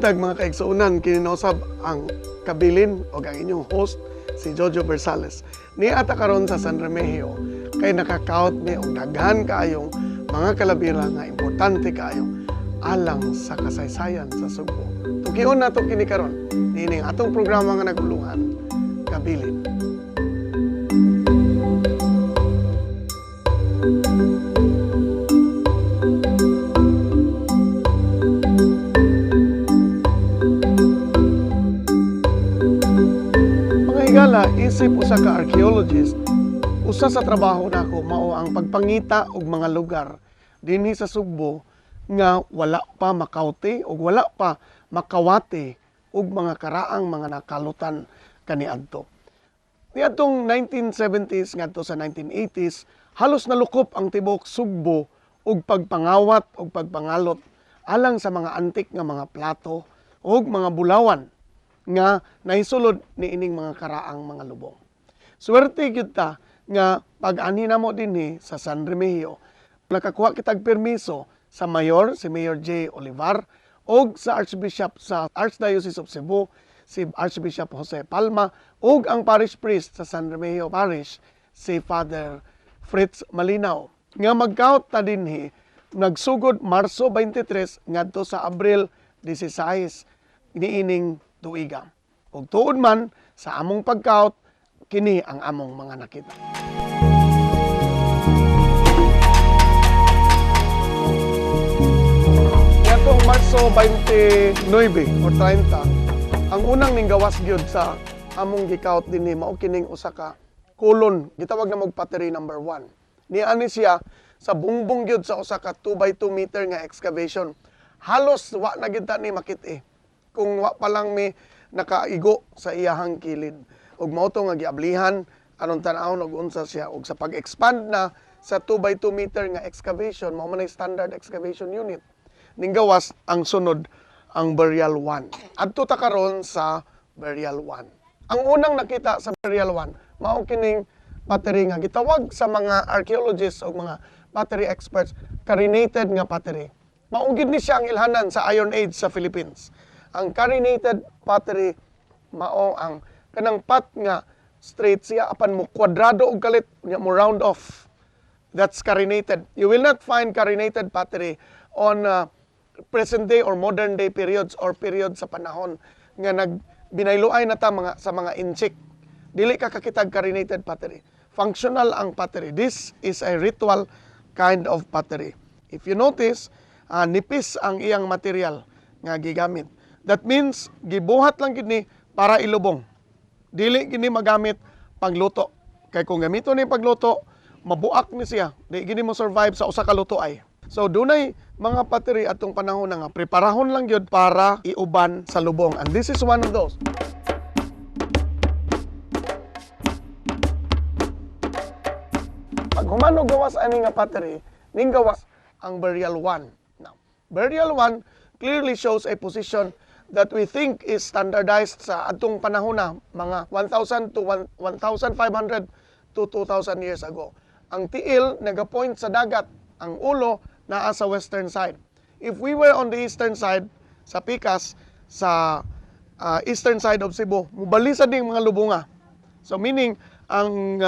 Buntag mga kaigsuunan, kinausab ang kabilin o ang inyong host si Jojo Bersales. Niata karon sa San Remigio kay nakakaot mi og daghan kaayong mga kalabira nga importante kaayo alang sa kasaysayan sa Subo. Tukion nato kini karon nining atong programa nga naguluhan, Kabilin. Higala, isip usa ka archaeologist, usa sa trabaho nako mao ang pagpangita og mga lugar dinhi sa Sugbo nga wala pa makawti o wala pa makawati og mga karaang mga nakalutan kaniadto. Niadtong 1970s ngadto sa 1980s, halos nalukop ang tibok Sugbo og pagpangawat og pagpangalot alang sa mga antik nga mga plato og mga bulawan nga nahisulod ni ining mga karaang mga lubong. Swerte gyud ta nga pag-ani namo dinhi sa San Remigio, nakakuha kitag permiso sa mayor, si Mayor J. Olivar, og sa Archbishop sa Archdiocese of Cebu, si Archbishop Jose Palma, og ang parish priest sa San Remigio Parish, si Father Fritz Malinaw. Nga magkaot ta dinhi, nagsugod Marso 23 ngadto sa Abril 16 niining tuiga. Ug tuod man sa among pagkaot, kini ang among mga nakita. Nitong Marso 29 o 30, ang unang ninggawas gyud sa among gikaot dinhi mao kining usa ka kulon, gitawag na magpateri number 1. Niani siya sa bungbong gyud sa usa ka 2 by 2 meter nga excavation. Halos wa na gyud ta ni makit-i. Kung wa pa lang may nakaigo sa iyahang kilid. Ug mao to nga giablihan aron tan-awon og unsa siya, ug sa pag-expand na sa 2 by 2 meter nga excavation, mao man ay standard excavation unit. Ning gawas ang sunod ang burial 1. Adto ta karon sa burial 1. Ang unang nakita sa burial 1 mao kining pottery nga gitawag sa mga archaeologists o mga pottery experts carinated nga pottery. Mao gid ni siya ang ilhanan sa Iron Age sa Philippines. Ang carinated pottery mao ang kanang pot nga straight siya apan mo kwadrado og kalit nya mo round off. That's carinated. You will not find carinated pottery on present day or modern day periods or period sa panahon nga binayloay na ta mga sa mga inchik. Dili ka kakitag carinated pottery. Functional ang pottery. This is a ritual kind of pottery. If you notice, nipis ang iyang material nga gigamit. That means, gibuhat lang gini para ilubong. Dili gini magamit pagluto. Kay kung gamito ni pagluto, mabuak ni siya. Di gini mo survive sa usa ka luto ay. So, dunay mga pottery atong panahon nga preparahon lang yun para iuban sa lubong. And this is one of those. Pag humano gawas ani nga pottery, ning gawas ang burial 1. Now, burial 1 clearly shows a position that we think is standardized sa atong panahon na mga 1,000 to 1,500 to 2,000 years ago. Ang tiil nagapoint sa dagat, ang ulo naa sa western side. If we were on the eastern side sa Picas, sa eastern side of Cebu, mubalisa ding mga lubunga. So meaning ang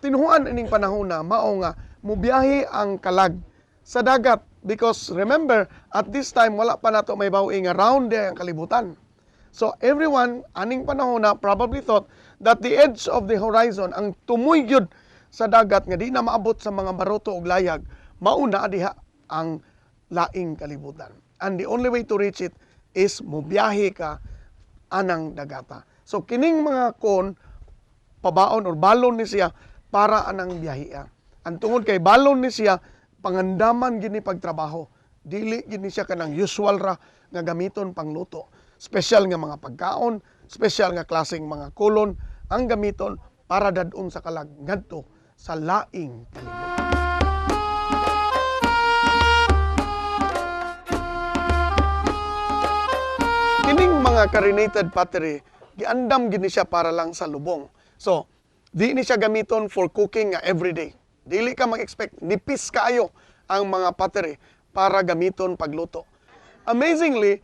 tinuhuan ining panahon na mao nga mubiyahe ang kalag sa dagat. Because remember, at this time, wala pa nato may bawing around there ang kalibutan. So everyone, aning panahon na, probably thought that the edge of the horizon, ang tumoy gyud sa dagat, nga di na maabot sa mga baroto o layag, mauna diha ang laing kalibutan. And the only way to reach it is mubiyahe ka anang dagata. So kining mga kon, pabaon or balon ni siya para anang biyahe. Ang tungod kay balon ni siya, pangandaman gini pagtrabaho. Dili gini siya kanang usual ra nga gamiton pangluto. Special nga mga pagkaon, special nga klaseng mga kulon ang gamiton para dadun sa kalag ngadto sa laing kalibutan. Kining mga carinated pottery, giandam gini siya para lang sa lubong. So, di ni siya gamiton for cooking nga everyday. Dili ka mag-expect, nipis kaayo ang mga pottery para gamiton pagluto. Amazingly,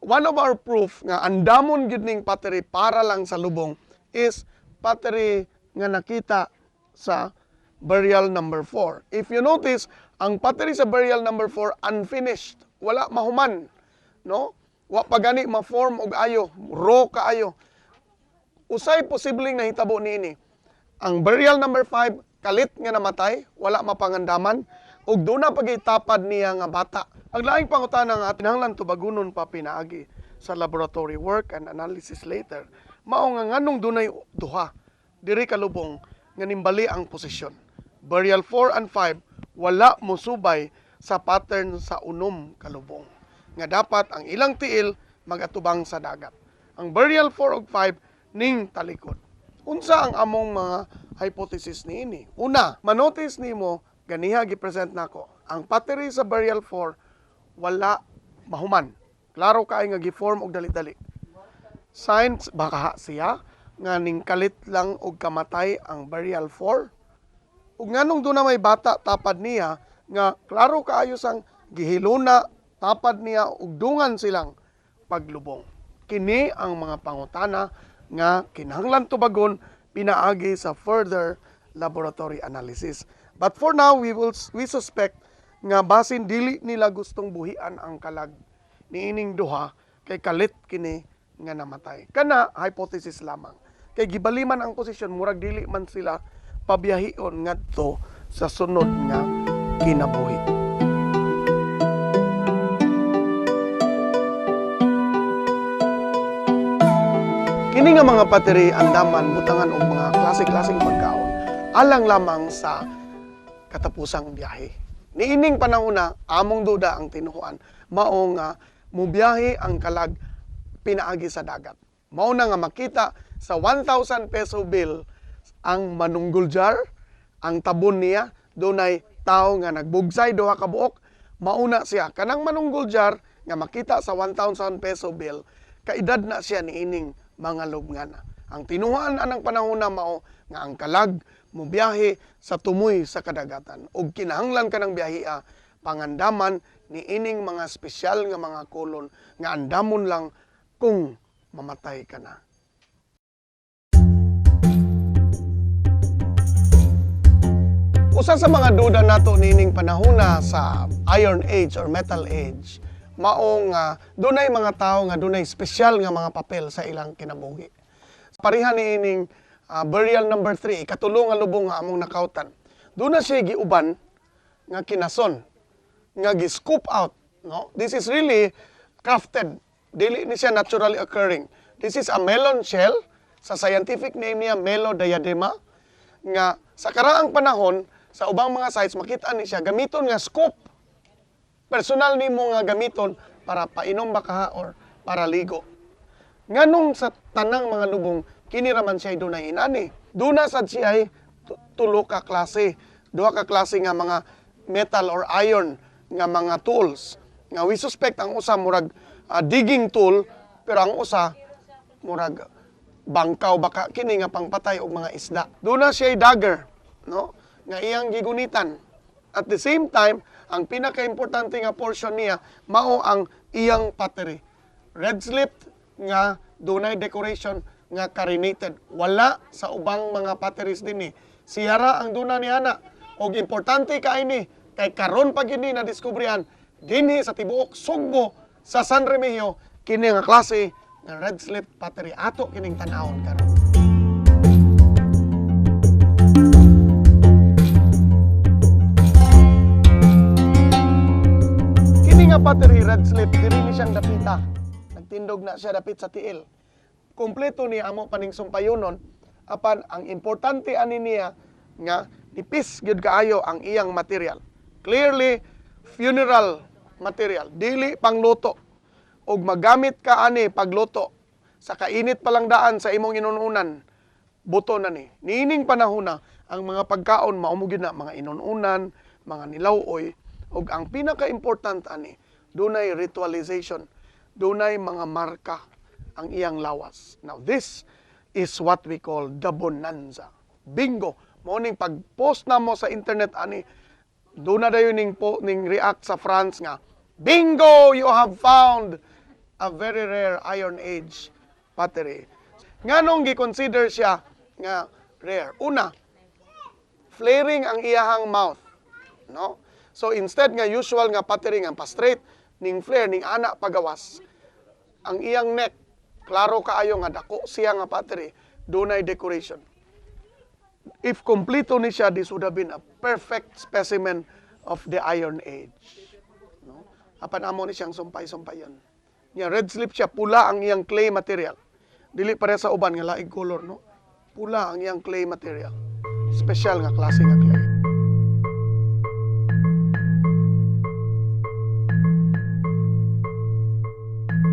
one of our proof nga andamon gid ning pottery para lang sa lubong is pottery nga nakita sa burial number 4. If you notice, ang pottery sa burial number 4 unfinished, wala mahuman, no? Wa pa gani ma-form og ayo, raw kaayo. Usay posibleng nahitabo niini. Ang burial number 5 kalit nga namatay, wala mapangandaman ug doon na pagitapad niya nga bata. Ang laing pangutana nga tinahanglan tubagunon pa pinaagi sa laboratory work and analysis later. Mao nga nganong dunay duha diri kalubong nga nimbali ang posisyon. Burial 4 and 5 wala mosubay sa pattern sa unom kalubong nga dapat ang ilang tiil magatubang sa dagat. Ang burial 4 ug 5 ning talikod. Unsa ang among mga hypothesis niini? Una, manotice nimo ganiha gi-present nako. Ang pottery sa burial 4 wala mahuman. Klaro kay nga gi-form og dali-dali. Signs baka siya nga ning kalit lang og kamatay ang burial 4. Ug nganong doon na may bata tapad niya nga klaro kaayo sang gihiluna tapad niya ug dungan silang paglubong. Kini ang mga pangutana nga kinahanglan tubagon pinaagi sa further laboratory analysis. But for now, we suspect nga basin dili nila gustong buhian ang kalag niining duha kay kalit kini nga namatay. Kana hypothesis lamang. Kay gibaliman ang posisyon murag dili man sila pabiyahion ngadto sa sunod nga kinabuhi. Kini nga mga pottery andaman butangan og mga klase-klaseng pagkaon alang lamang sa katapusang biyahe. Niining panahona among duda ang tinuhuan mao nga mubiyahe ang kalag pinaagi sa dagat. Mao na nga makita sa 1,000 peso bill ang manunggol jar, ang tabon niya dunay tao nga nagbugsay duha ka buok, mauna siya kanang manunggol jar nga makita sa 1,000 peso bill kaedad na siya niining mga lubngan. Ang tinuhan anang panahon mao nga ang kalag mubiyahe sa tumoy sa kadagatan ug kinahanglan kanang biyahea pangandaman niining mga espesyal nga mga kolon nga andamon lang kung mamatay ka na. Usa sa mga duda nato nining panahona sa Iron Age or Metal Age, maong dunay mga tao nga dunay espesyal nga mga papel sa ilang kinabuhi. Pareha niining burial number 3, ikatulong nga lubong nga among nakautan. Doon na siya giuban nga kinason, nga gi-scoop out. No? This is really crafted. Dili ni siya naturally occurring. This is a melon shell. Sa scientific name niya, Melodiadema. Nga sa karaang panahon, sa ubang mga sites, makita ni siya gamiton nga scoop. Personal ni mo nga gamiton para painom baka or para ligo. Nganong sa tanang mga lubong, kiniraman siya dunay inani. Duna sad siya ay tulo ka klase. Duha ka klase nga mga metal or iron nga mga tools. Nga we suspect ang usa murag digging tool, pero ang usa murag bangkaw baka kini nga pangpatay og mga isda. Duna siya ay dagger, no? Nga iyang gigunitan. At the same time, ang pinaka-importante nga portion niya mao ang iyang pottery. Red slip nga dunay decoration nga carinated. Wala sa ubang mga potteries dinhi. Siyara ang duna ni ana. Og importante kaini kay karon pa gini na diskubrihan dinhi sa tibuok Sugbo sa San Remigio kini nga klase nga red slip pottery ato kining tan-awon karon. Kini nga pottery red slip diri ni siyang dapita. Nagtindog na siya dapit sa tiil. Kompleto ni amo paning sumpayonon apan ang importante ani niya nga nipis gyud kaayo ang iyang material. Clearly funeral material, dili pangluto. Og magamit ka ani pagluto sa kainit pa lang daan sa imong inununan, buto na ni. Niining panahon na ang mga pagkaon maumugid na mga inununan, mga nilawoy, og ang pinaka-important ani dunay ritualization, dunay mga marka ang iyang lawas. Now this is what we call the bonanza. Bingo. Morning pag-post na mo sa internet ani, doon na dayon ning react sa France nga, bingo, you have found a very rare Iron Age pottery. Nganong gi-consider siya nga rare? Una, flaring ang iyahang mouth, no? So instead nga usual nga pottery nga pa-straight ning flare ning ana pagawas. Ang iyang neck klaro kaayo nga dako siya nga pottery, dunay decoration. If kompleto ni siya, this would have been a perfect specimen of the Iron Age. No? Apan amo ni siyang sumpay-sumpayon. Nya red slip siya, pula ang iyang clay material. Dili pare sa uban nga laig color, no? Pula ang iyang clay material. Special nga klase nga clay.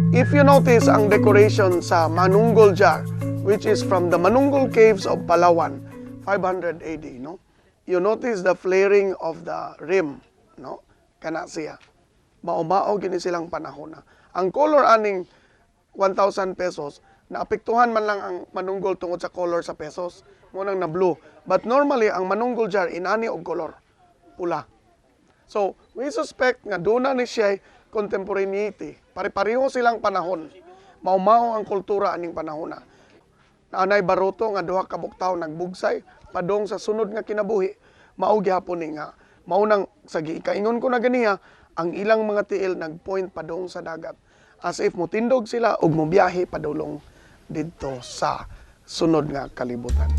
If you notice ang decoration sa Manunggol jar, which is from the Manunggol caves of Palawan, 500 AD, no? You notice the flaring of the rim, no? Kana siya. Mao-mao gini silang panahon na. Ang color aning 1,000 pesos, naapektuhan man lang ang Manunggol tungod sa color sa pesos, mo nang na blue. But normally ang Manunggol jar inani og color pula. So, we suspect nga duna ni siya contemporaneity. Pare-pareho silang panahon. Mao-mao ang kultura aning panahon na. Naanay baruto nga duha ka buktaw nagbugsay padong sa sunod nga kinabuhi. Mao gyapon ni nga mao nang sa giikaingon ko na ganiya ang ilang mga tiil nagpoint padong sa dagat as if motindog sila ug mobiyahe padulong didto sa sunod nga kalibutan.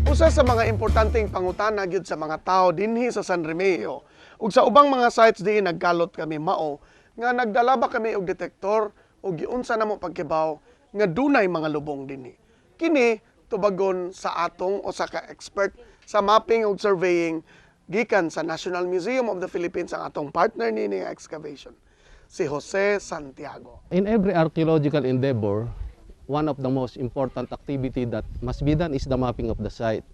Usa sa mga importanteng pangutana gyud sa mga tao dinhi sa San Remigio ug sa ubang mga sites diin nagkalot kami mao nga nagdala ba kami og detektor ug giunsa namo pagkibaw nga dunay mga lubong dinhi. Kini tubagon sa atong usa ka expert sa mapping ug surveying gikan sa National Museum of the Philippines ang atong partner nini nga excavation, si Jose Santiago. In every archaeological endeavor, one of the most important activity that must be done is the mapping of the site.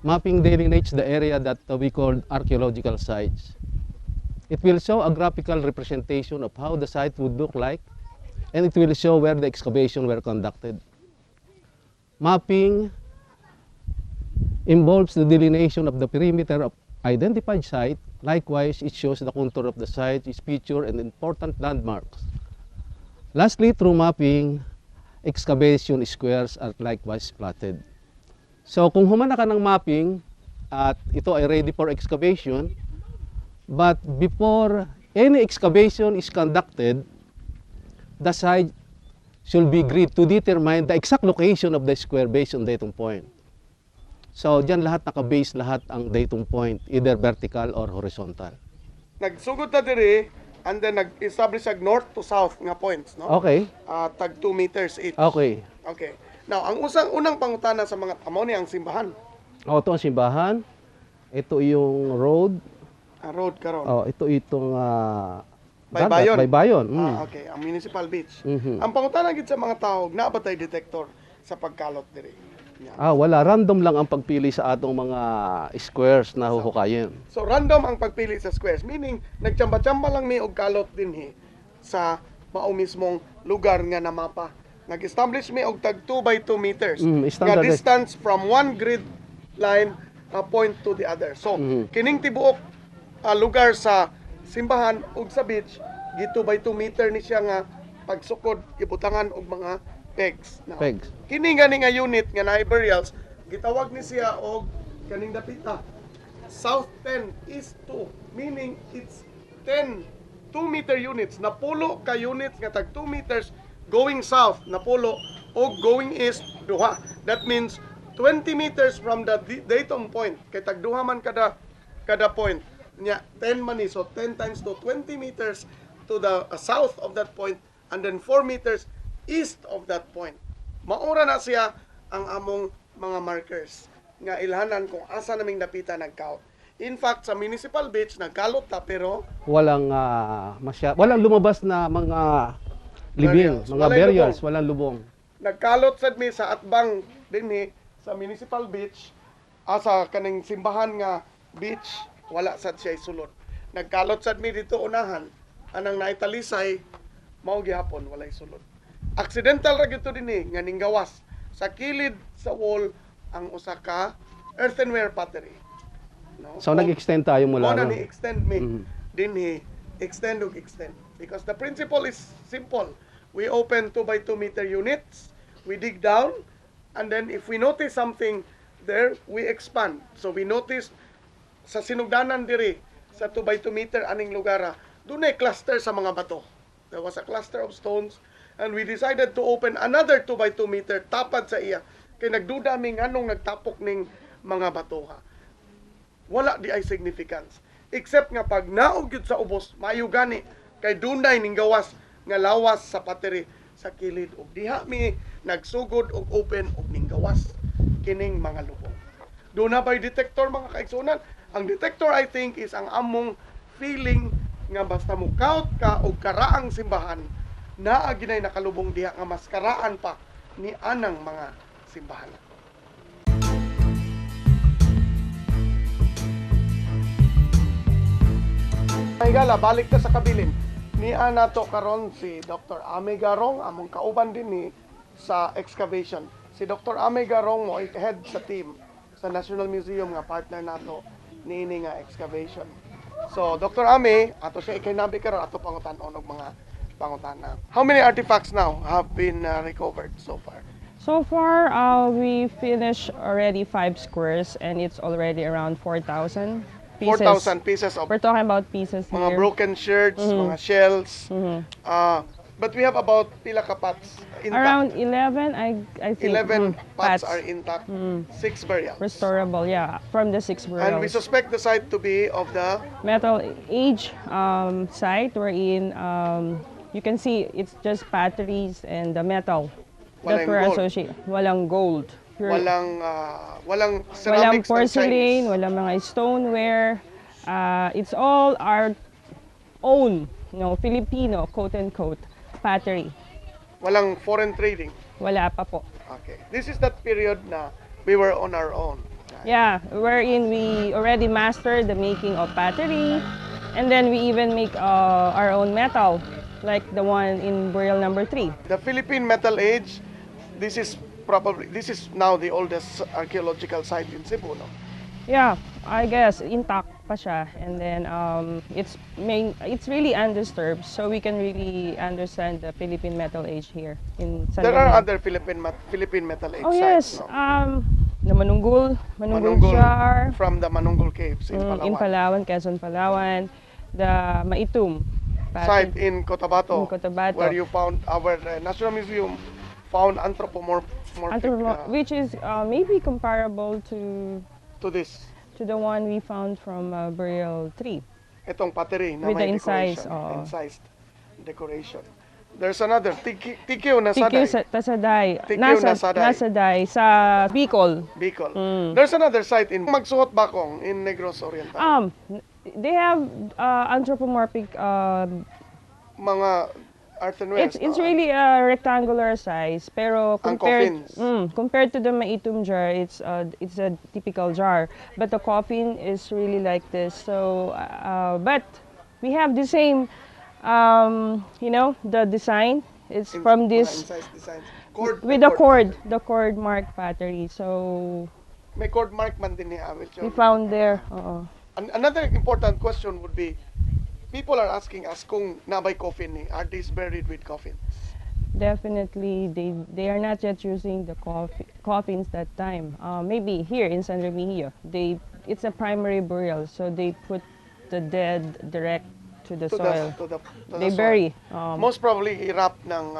Mapping delineates the area that we call archaeological sites. It will show a graphical representation of how the site would look like, and it will show where the excavation were conducted. Mapping involves the delineation of the perimeter of identified site. Likewise, it shows the contour of the site, its feature, and important landmarks. Lastly, through mapping, excavation squares are likewise plotted. So kung humana ka ng mapping at ito ay ready for excavation, but before any excavation is conducted, the site should be grid to determine the exact location of the square based on datum point. So diyan lahat naka-base lahat ang datum point, either vertical or horizontal. Nagsugod ta diri and then nag-establish ag north to south nga points, no? Okay. Tag 2 meters each. Okay. Okay. Now, ang unang pangutana sa mga amo ni ang simbahan. Ito ang simbahan. Ito yung road. Road karon. Ito itong Baybayon. Baybayon. Okay, ang municipal beach. Mhm. Ang pangutana gid sa mga tao, naa ba tay detector sa pagkalot diri? Yeah. Wala. Random lang ang pagpili sa atong mga squares na huhukayin. So random ang pagpili sa squares, meaning nagtsamba-tsamba lang mi og kalot dinhi sa mao mismong lugar nga namapa. Nag-establish mi og tag 2 by 2 meters. Nga standard distance from one grid line point to the other. So kining tibuok lugar sa simbahan ug sa beach, gi 2 by 2 meter ni siya nga pagsukod ibutangan og mga pegs. Now, Pegs. kini gani nga unit nga naay burials, gitawag ni siya og kaning dapita. South 10, East 2, meaning it's 10 2-meter units. Napulo ka units nga tag 2 meters going south, napulo, o going east, duha. That means 20 meters from the datum point. Kay tag duha man kada point. Nya 10 man ni, so 10 times to 20 meters to the south of that point, and then 4 meters east of that point. Maura na siya ang among mga markers nga ilhanan kung asa naming dapita nagkaot. In fact, sa municipal beach nagkalot ta pero Walang walang lumabas na mga libing, Burials. mga Walay burials, lubong. walang lubong. nagkalot sad mi sa atbang dinhi sa municipal beach asa kaning simbahan nga beach, wala sad siya sulod. Nagkalot sad mi dito unahan anang naitalisay mao gihapon walay sulod. Accidental ra gyud to dinhi nga ninggawas sa kilid sa wall ang usa ka earthenware pottery. No? So nag-extend tayo mula Muna ron. ni extend me. Mhm. Din extend ug extend. Because the principle is simple. We open 2 by 2 meter units, we dig down, and then if we notice something there, we expand. So we notice sa sinugdanan diri sa 2 by 2 meter aning lugara, doon ay cluster sa mga bato. There was a cluster of stones and we decided to open another 2 by 2 meter tapad sa iya. Kay nagduda mi nganong nagtapok ning mga batoha. Wala di ay significance. Except nga pag naog yun sa ubos, maayo gani kay dunay ning gawas nga lawas sa pateri sa kilid ug diha mi nagsugod og open og ning gawas kining mga lubong. Doon na ba'y detector mga kaigsunan? Ang detector I think is ang among feeling nga basta mo count ka og karaang simbahan naa ginay nakalubong diha nga mas karaan pa ni anang mga simbahan. Ay gala, balik ta sa kabilin. Ni nato karon si Dr. Ame Garong, among kauban din ni sa excavation. Si Dr. Ame Garong mo head sa team sa National Museum nga partner nato niini nga excavation. So Dr. Ame, ato siya ikinabi karon ato pangutan-on og mga pangutana. How many artifacts now have been recovered so far? So far, we finished already 5 squares, and it's already around 4,000 pieces. 4,000 pieces of We're talking about pieces mga here. broken sherds, mga shells. But we have about pila ka pots intact. Around 11, I think. 11 pots pots. are intact. 6 burials. Restorable, yeah, from the 6 burials. And we suspect the site to be of the Metal Age site wherein you can see it's just batteries and the metal that Walang were gold. associated. Walang gold. Pure- walang Walang ceramics ng porcelain, Chinese. walang mga stoneware. It's all our own, Filipino, quote-unquote, pottery. Walang foreign trading. Wala pa po. Okay. This is that period na we were on our own. Yeah, wherein we already mastered the making of pottery, and then we even make our own metal, like the one in burial number 3. The Philippine Metal Age, this is now the oldest archaeological site in Cebu, no? Yeah, I guess intact pa siya, and then it's really undisturbed, so we can really understand the Philippine Metal Age here in San There are Miguel. other Philippine Metal Age Oh sites, yes, no? the Manunggul Jar from the Manunggul Caves in Palawan. in Palawan, Quezon, Palawan, the Maitum Site in Cotabato, In Cotabato. where you found our National Museum found anthropomorphic which is maybe comparable to to this. the one we found from burial 3. Itong pottery na With may the incised, decoration, oo. incised decoration. There's another Tikyo na Tikyo Saday, Tasaday. Tikyo Nasaday. Nasaday sa Bicol. Bicol. Mm. There's another site in Magsuot Bakong in Negros Oriental. They have anthropomorphic. Mga earthenware. It's really a rectangular size, pero Ang compared to the Maitum jar, it's a typical jar. But the coffin is really like this. So, but we have the same, the design. It's from this incised designs. with the cord mark pottery. So May cord mark man din ni Awil. we found there. Another important question would be, people are asking us kung nabay coffin ni, are these buried with coffins? Definitely, they are not yet using the coffins that time. Maybe here in San Remigio, it's a primary burial, so they put the dead direct to the soil. To the They soil. bury. Most probably i-wrap ng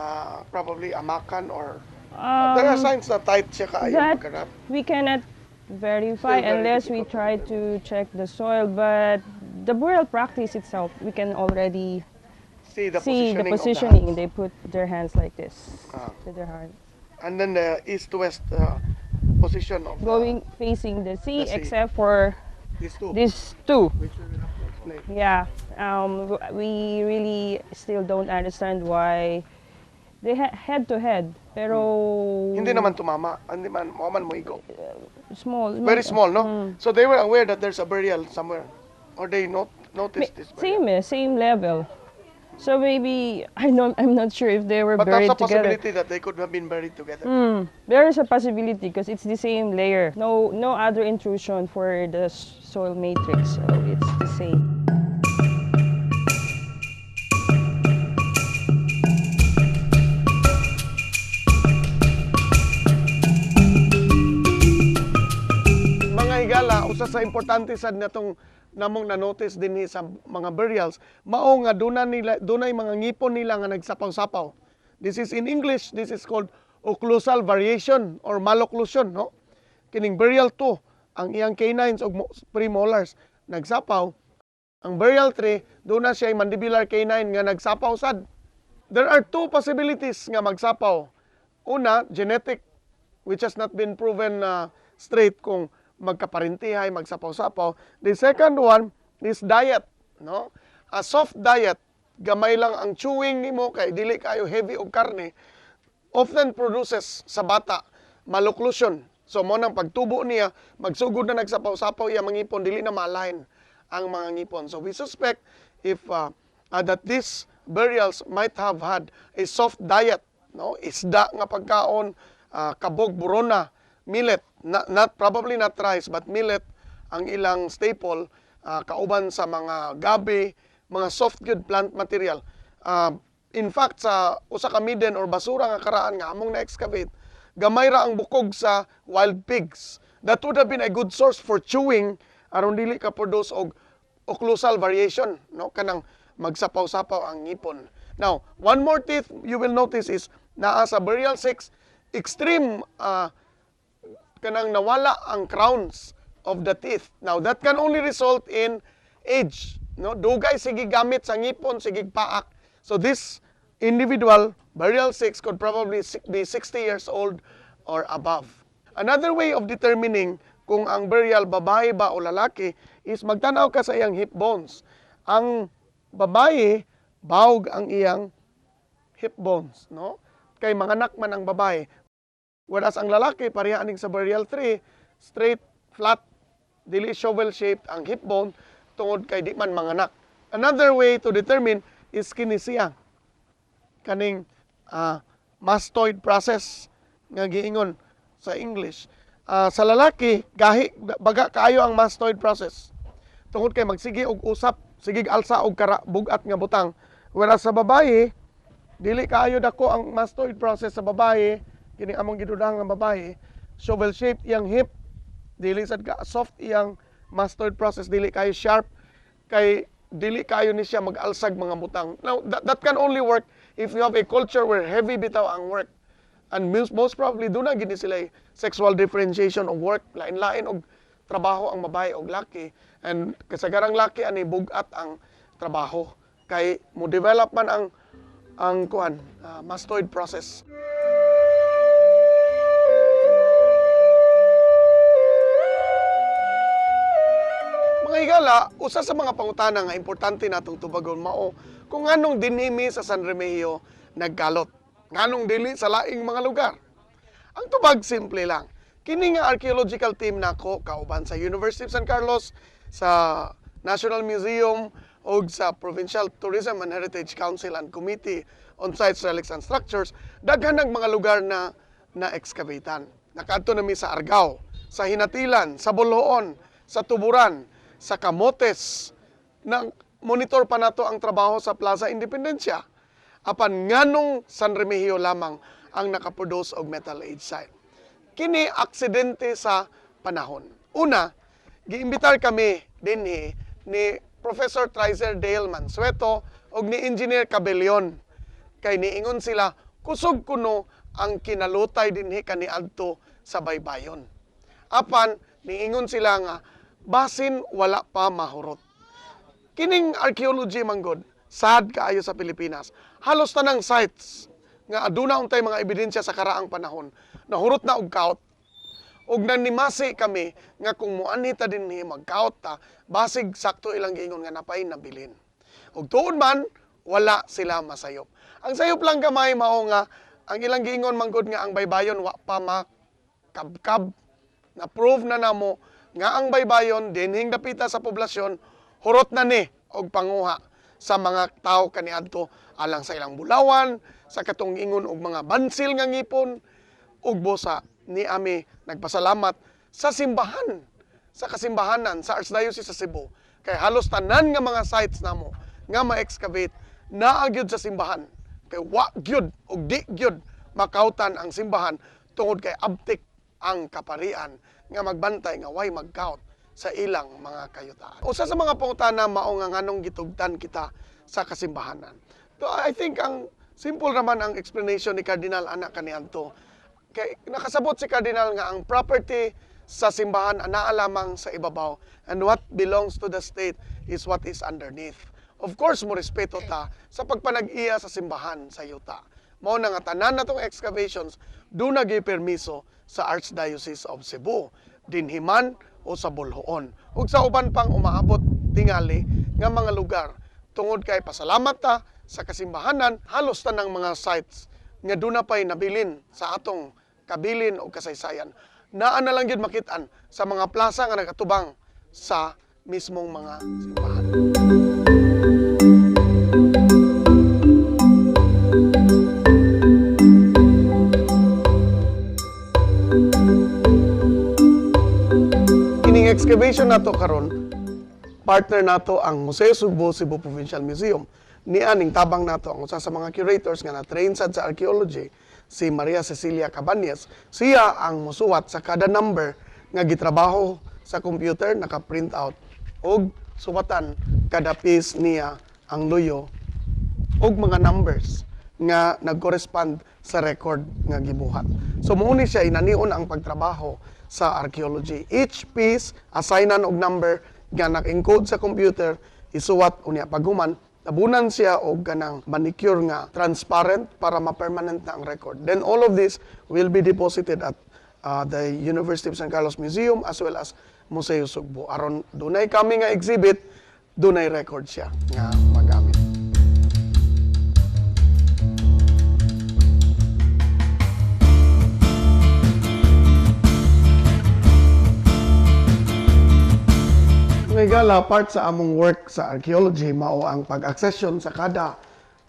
probably amakan or there are signs na tight siya kaayo That pagkarap. we cannot verify Still very unless we difficult try to check the soil. But the burial practice itself, we can already See the see the positioning of the hands. positioning. They put their hands like this Ah. to their heart. And then the east-west position of Going facing the sea, the sea. except for these two. these two. Which we will have to explain. Yeah, we really still don't understand why they head to head, pero Hindi naman tumama. Hindi man mo igo. small. Very small, no? So they were aware that there's a burial somewhere. Or they noticed this burial. Same level. So maybe I'm not sure if they were But buried that's a together. possibility that they could have been buried together. There is a possibility because it's the same layer. No other intrusion for the soil matrix. So it's the same. Mga higala, usa sa importante sad natong namong na-notice dinhi sa mga burials, mao nga dunay mga ngipon nila nga nagsapaw-sapaw. This is in English, this is called occlusal variation or malocclusion, no? Kining burial 2, ang iyang canines ug premolars nagsapaw. Ang burial 3, duna siya mandibular canine nga nagsapaw sad. There are two possibilities nga magsapaw. Una, genetic, which has not been proven straight kung magkaparintihay, magsapaw-sapaw. The second one is diet, no? A soft diet, gamay lang ang chewing nimo kay dili kayo heavy og karne, often produces sa bata malocclusion. So mo nang pagtubo niya, magsugod na nagsapaw-sapaw iya mga ngipon, dili na ma-align ang mga ngipon. So we suspect if that these burials might have had a soft diet, no? Isda nga pagkaon, kabog, burona, millet, probably not rice, but millet ang ilang staple, kauban sa mga gabi, mga soft good plant material. In fact, sa usa ka midden or basura nga karaan nga among na-excavate, gamay ra ang bukog sa wild pigs. That would have been a good source for chewing aron dili ka produce og occlusal variation, no? Kanang magsapaw-sapaw ang ngipon. Now, one more tip you will notice is naa sa burial 6, extreme kanang nawala ang crowns of the teeth. Now, that can only result in age. No? Dugay sige gamit sa ngipon, sige paak. So this individual, burial 6, could probably be 60 years old or above. Another way of determining kung ang burial babae ba o lalaki is magtanaw ka sa iyang hip bones. Ang babae, bawg ang iyang hip bones. No? Kay manganak man ang babae. Whereas ang lalaki, pareha aning sa burial 3, straight, flat, dili shovel-shaped ang hip bone tungod kay di man manganak. Another way to determine is kinesia. Kaning mastoid process nga giingon sa English. Sa lalaki, baga kaayo ang mastoid process. Tungod kay magsige og usap, sige alsa og bugat nga butang. Whereas sa babae, dili kaayo dako ang mastoid process sa babae. Kini among gidudang nga babae, shovel shaped iyang hip, dili sad ka soft iyang mastoid process, dili kayo sharp, kay dili kayo ni siya mag-alsag mga butang. Now that can only work if you have a culture where heavy bitaw ang work. And most probably doon na gini sila sexual differentiation of work, lain-lain og trabaho ang babae og laki, and kasagarang laki ani bugat ang trabaho kay mo develop man ang mastoid process. Mga higala, usa sa mga pangutana nga importante natong tubagon mao kung anong dinhimi sa San Remigio nagkalot. Nganong dili sa laing mga lugar. Ang tubag simple lang. Kini nga archaeological team nako kauban sa University of San Carlos, sa National Museum o sa Provincial Tourism and Heritage Council and Committee on Sites, Relics and Structures, daghan ng mga lugar na na-excavatean. Nakaadto nami sa Argao, sa Hinatilan, sa Boloon, sa Tuburan, sa Camotes. Nang monitor pa nato ang trabaho sa Plaza Independencia. Apan nganong San Remigio lamang ang nakaproduce og metal age site. Kini aksidente sa panahon. Una, giimbitar kami dinhi ni Professor Trizer Dale Mansueto og ni Engineer Cabellion. Kay niingon sila, kusog kuno ang kinalutay dinhi kaniadto sa baybayon. Apan, niingon sila nga, basin wala pa mahurot. Kining archaeology manggod, sad kaayo sa Pilipinas. Halos tanang sites nga aduna untay mga ebidensya sa karaang panahon, nahurot na og kaot. Og nanimasi kami nga kung muanhi ta dinhi magkaot ta, basig sakto ilang giingon nga napay nabilin. Og tuod man, wala sila masayop. Ang sayop lang gamay mao nga ang ilang giingon manggod nga ang baybayon wa pa makabkab. Na prove na namo nga ang baybayon dinhing dapita sa poblasyon hurot na ni og panguha. sa mga tao kaniadto alang sa ilang bulawan, sa katong ingon og mga bansil nga ngipon, ug bosa ni ami nagpasalamat sa simbahan, sa kasimbahanan sa Archdiocese sa Cebu. Kay halos tanan nga mga sites namo nga ma-excavate naa gyud sa simbahan. Kay wa gyud ug di gyud makautan ang simbahan tungod kay abtik ang kaparian nga magbantay nga way magkaut sa ilang mga kayutaan. Usa sa mga pangutana mao nga nganong gitugtan kita sa kasimbahanan. So I think ang simple naman ang explanation ni Cardinal ana kaniadto. Kay nakasabot si Cardinal nga ang property sa simbahan anaa lamang sa ibabaw, and what belongs to the state is what is underneath. Of course, mo respeto ta sa pagpanag-iya sa simbahan sa yuta. Mao na nga tanan natong excavations do na permiso sa Archdiocese of Cebu, dinhiman o sa Bolhoon. Ug sa uban pang umaabot tingali nga mga lugar tungod kay pasalamat ta sa kasimbahanan, halos tanang mga sites nga do na pay nabilin sa atong kabilin o kasaysayan. Naa na lang gyud makit-an sa mga plaza nga nagatubang sa mismong mga simbahan. Kining excavation nato karon, partner nato ang Museo Sugbo Cebu Provincial Museum. Niya ning tabang nato ang usa sa mga curators nga na-train sad sa archaeology, si Maria Cecilia Cabañas. Siya ang musuwat sa kada number nga gitrabaho sa computer, naka-print out og suwatan kada piece niya ang luyo og mga numbers nga nag-correspond sa record nga gibuhat. So muuni siya inanion ang pagtrabaho sa archaeology. Each piece assignan og number nga nag-encode sa computer, isuwat unya paghuman tabunan siya og ganang manicure nga transparent para ma-permanent na ang record. Then all of this will be deposited at the University of San Carlos Museum as well as Museo Sugbo. Aron dunay kami nga exhibit, dunay record siya nga magamit. Gala, part sa among work sa archaeology mao ang pag-accession sa kada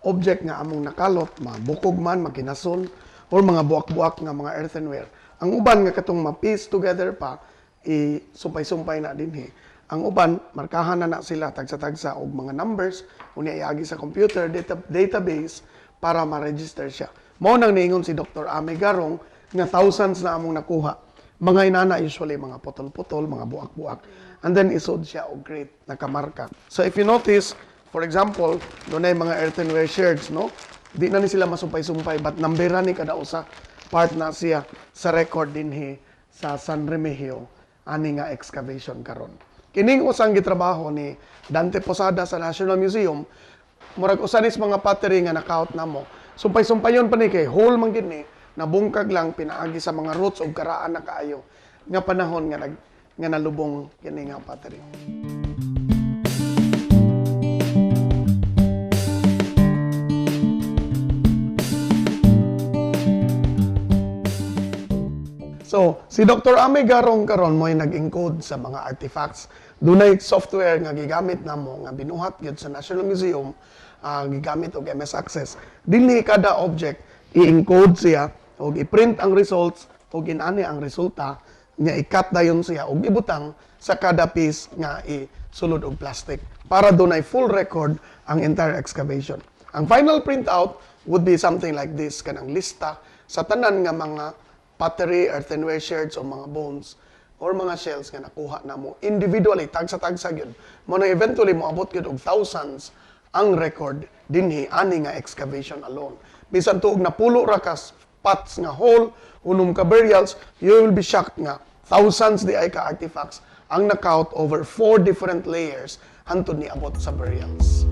object nga among nakalot, mga bukog man, makinason, or mga buak-buak nga mga earthenware. Ang uban nga katong ma-piece together pa, isumpay-sumpay na dinhi. Ang uban, markahan na sila tagsa-tagsa og mga numbers, unya iagi sa computer database para ma-register siya. Mao nang niingon si Dr. Ame Garong nga thousands na among nakuha. Mga inana usually mga putol-putol, mga buak-buak. And then isod siya og grade nakamarka. So if you notice, for example, dunay mga earthenware sherds, no? Di na ni sila masumpay-sumpay, but numberan ni kada usa part na siya sa record dinhi sa San Remigio ani nga excavation karon. Kining usang gitrabaho ni Dante Posada sa National Museum, murag usa nis mga pottery nga nakaut namo. Sumpay-sumpayon pa ni kay whole man gid ni, nabungkag lang pinaagi sa mga roots ug karaan na kaayo nga panahon nga nalubong kini nga pottery. So, si Dr. Ame Garong karon mo'y nag-encode sa mga artifacts. Dunay software nga gigamit namo nga binuhat gyud sa National Museum, gigamit og MS Access. Dili kada object i-encode siya og i-print ang results og inani ang resulta nga i-cut dayon siya og ibutang sa kada piece nga isulod og plastic para dunay full record ang entire excavation. Ang final printout would be something like this, kanang lista sa tanan nga mga pottery, earthenware sherds o mga bones or mga shells nga nakuha namo individually tagsa-tagsa gyud. Mo na eventually moabot gyud og thousands ang record dinhi ani nga excavation alone. Bisan tuog napulo ra ka spots nga hole, unom ka burials, you will be shocked nga thousands di ay ka-artifacts ang nakaunt over 4 different layers hantod ni abot sa burials.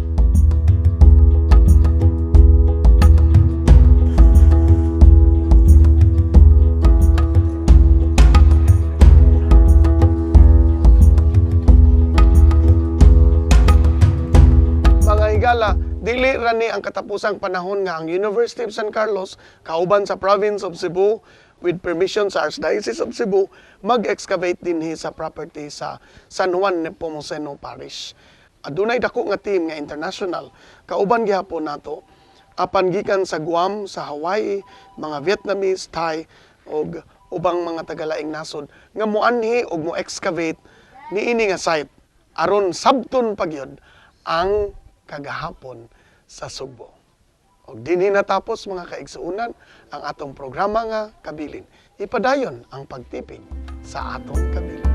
Mga higala, dili ra ni ang katapusang panahon nga ang University of San Carlos, kauban sa province of Cebu, with permission sa Archdiocese of Cebu, mag-excavate dinhi sa property sa San Juan Nepomuceno Parish. adunay dako nga team nga international kauban gihapon nato apan gikan sa Guam, sa Hawaii, mga Vietnamese, Thai og ubang mga tagalaing nasod nga moanhi og mo excavate niini nga site aron sabton pagyud ang kagahapon sa Sugbo. Og dinhi natapos mga kaigsuunan ang atong programa nga Kabilin. Ipadayon ang pagtipig sa atong kabilin.